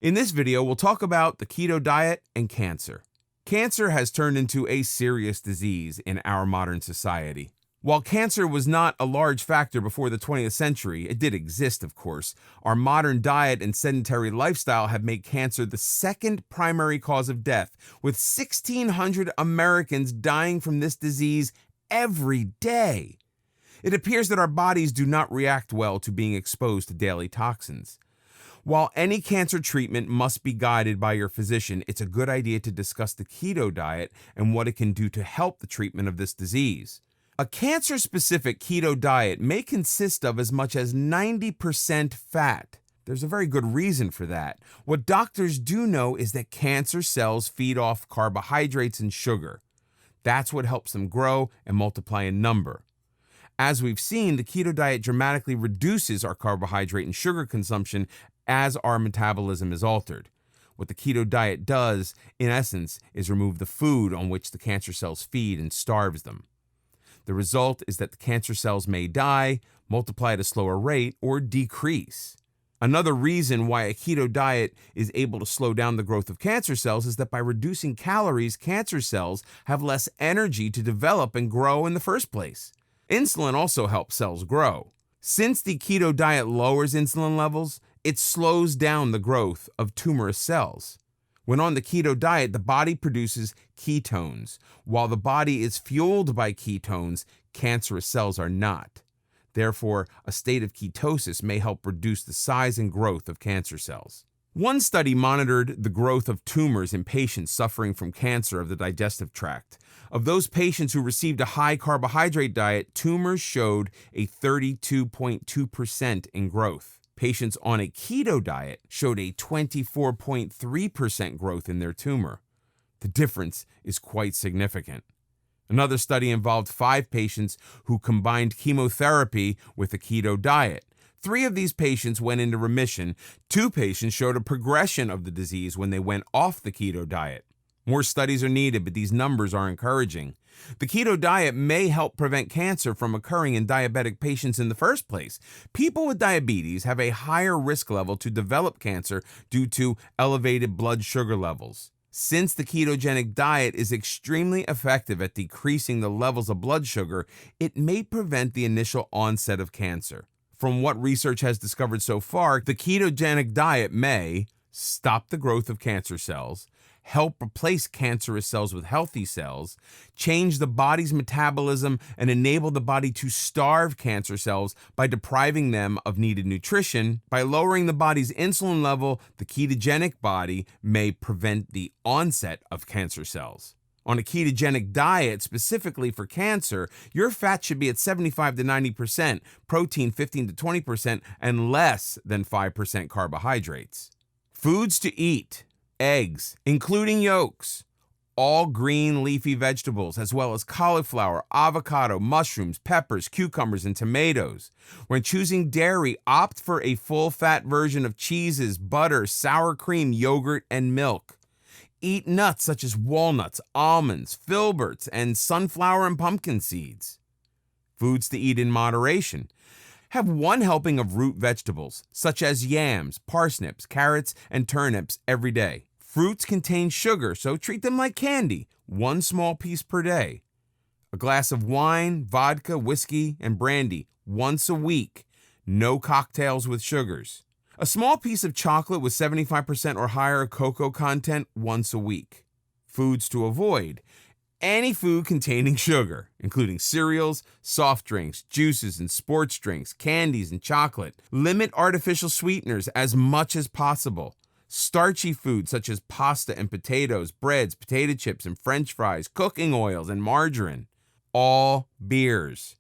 In this video, we'll talk about the keto diet and cancer. Cancer has turned into a serious disease in our modern society. While cancer was not a large factor before the 20th century, it did exist, of course. Our modern diet and sedentary lifestyle have made cancer the second primary cause of death, with 1,600 Americans dying from this disease every day. It appears that our bodies do not react well to being exposed to daily toxins. While any cancer treatment must be guided by your physician, it's a good idea to discuss the keto diet and what it can do to help the treatment of this disease. A cancer-specific keto diet may consist of as much as 90% fat. There's a very good reason for that. What doctors do know is that cancer cells feed off carbohydrates and sugar. That's what helps them grow and multiply in number. As we've seen, the keto diet dramatically reduces our carbohydrate and sugar consumption as our metabolism is altered. What the keto diet does, in essence, is remove the food on which the cancer cells feed and starves them. The result is that the cancer cells may die, multiply at a slower rate, or decrease. Another reason why a keto diet is able to slow down the growth of cancer cells is that by reducing calories, cancer cells have less energy to develop and grow in the first place. Insulin also helps cells grow. Since the keto diet lowers insulin levels, it slows down the growth of tumorous cells. When on the keto diet, the body produces ketones. While the body is fueled by ketones, cancerous cells are not. Therefore, a state of ketosis may help reduce the size and growth of cancer cells. One study monitored the growth of tumors in patients suffering from cancer of the digestive tract. Of those patients who received a high carbohydrate diet, tumors showed a 32.2% in growth. Patients on a keto diet showed a 24.3% growth in their tumor. The difference is quite significant. Another study involved 5 patients who combined chemotherapy with a keto diet. 3 of these patients went into remission. 2 patients showed a progression of the disease when they went off the keto diet. More studies are needed, but these numbers are encouraging. The keto diet may help prevent cancer from occurring in diabetic patients in the first place. People with diabetes have a higher risk level to develop cancer due to elevated blood sugar levels. Since the ketogenic diet is extremely effective at decreasing the levels of blood sugar, it may prevent the initial onset of cancer. From what research has discovered so far, the ketogenic diet may stop the growth of cancer cells, help replace cancerous cells with healthy cells, change the body's metabolism, and enable the body to starve cancer cells by depriving them of needed nutrition. By lowering the body's insulin level, the ketogenic body may prevent the onset of cancer cells. On a ketogenic diet, specifically for cancer, your fat should be at 75 to 90%, protein 15 to 20%, and less than 5% carbohydrates. Foods to eat: eggs, including yolks, all green leafy vegetables, as well as cauliflower, avocado, mushrooms, peppers, cucumbers, and tomatoes. When choosing dairy, opt for a full-fat version of cheeses, butter, sour cream, yogurt, and milk. Eat nuts such as walnuts, almonds, filberts, and sunflower and pumpkin seeds. Foods to eat in moderation: have 1 helping of root vegetables, such as yams, parsnips, carrots, and turnips every day. Fruits contain sugar, so treat them like candy, 1 small piece per day. A glass of wine, vodka, whiskey, and brandy once a week. No cocktails with sugars. A small piece of chocolate with 75% or higher cocoa content once a week. Foods to avoid: any food containing sugar, including cereals, soft drinks, juices and sports drinks, candies and chocolate. Limit artificial sweeteners as much as possible. Starchy foods such as pasta and potatoes, breads, potato chips and French fries, cooking oils and margarine. All beers.